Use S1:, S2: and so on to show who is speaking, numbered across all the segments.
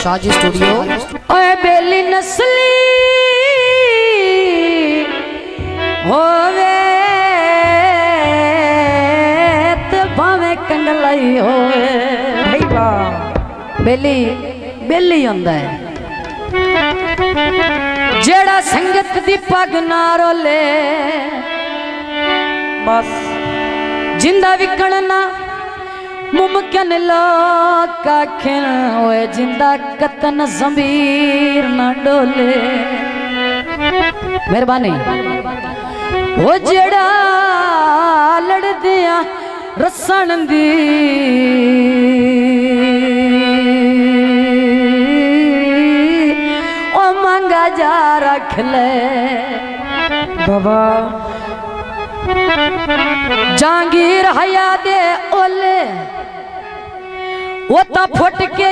S1: साजी स्टूडियो।
S2: ओए बेली नस्ली होवे ते भावे कंडलाई होवे भाई वाह। बेली बेली होंदा है जेड़ा संगत दी पग ना रोले बस जिंदा विकण ना मुमकिन लोग आखिर ओए जिंदा कतन ज़मीर ना डोले। मेहरबानी वो जेड़ा लड़ दिया रसन दी ओ मंगा जा रख ले बाबा जांगीर हया दे ओले वो ता फुट के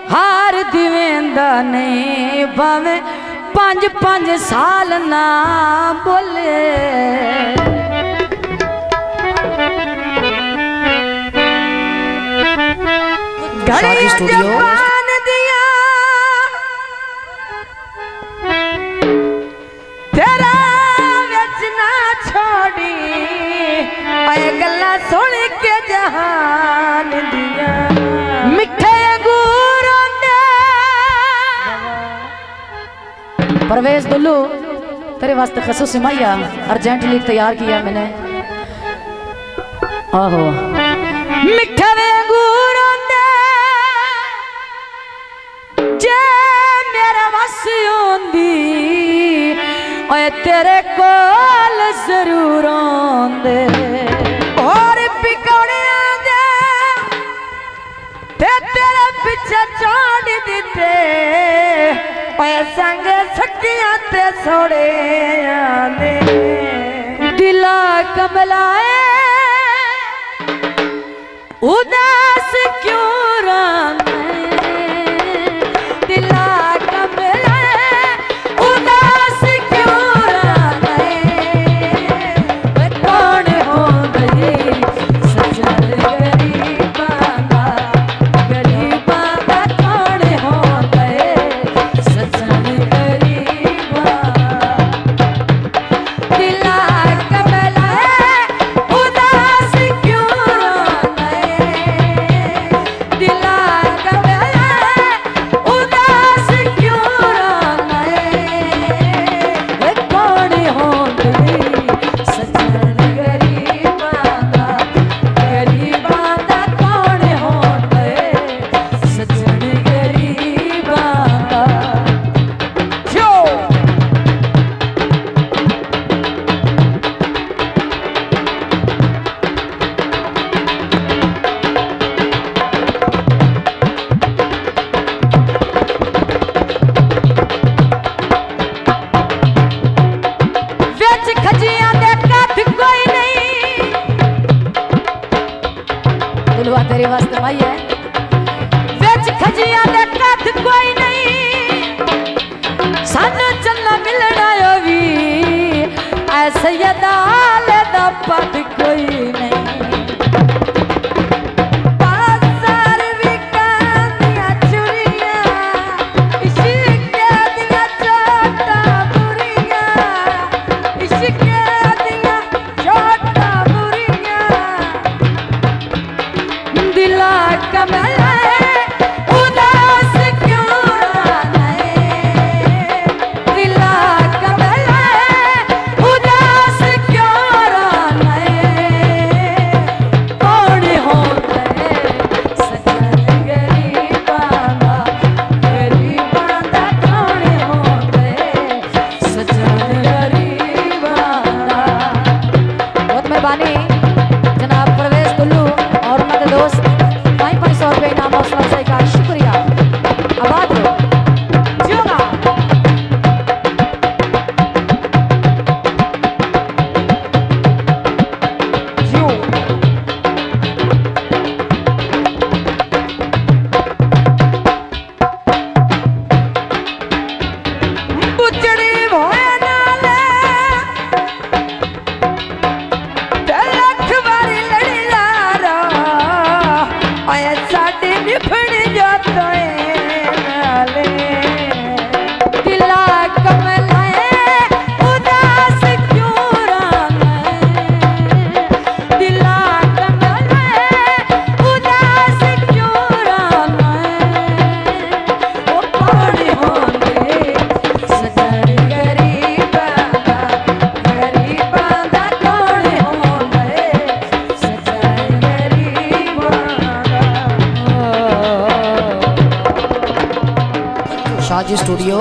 S2: हार दिवेंदा नहीं भावे 5-5 साल ना बोले।
S1: साजी स्टूडियो।
S2: तेरा बेचना छोड़ी आए गल्ला सुन के जहान दिया मिठे अंगूरों ने। परवेज दुल्लू तेरे वास्ते खसूसी मैया अर्जेंटली तैयार किया मैंने। आहो मिठे अंगूरों ने जे मेरे वस होंदी ओए तेरे कोल जरूर आंदे और पिकौड़िया दे ते तेरे पीछे छोड़ दिते ओए संग सखियां ते छोड़े आंदे दिला कमलाए उदास क्यों रांदे दिला दिला कौन होंदे सजन गरीबां दा कौन होंदे सजन गरीबां दा
S1: शाजी स्टूडियो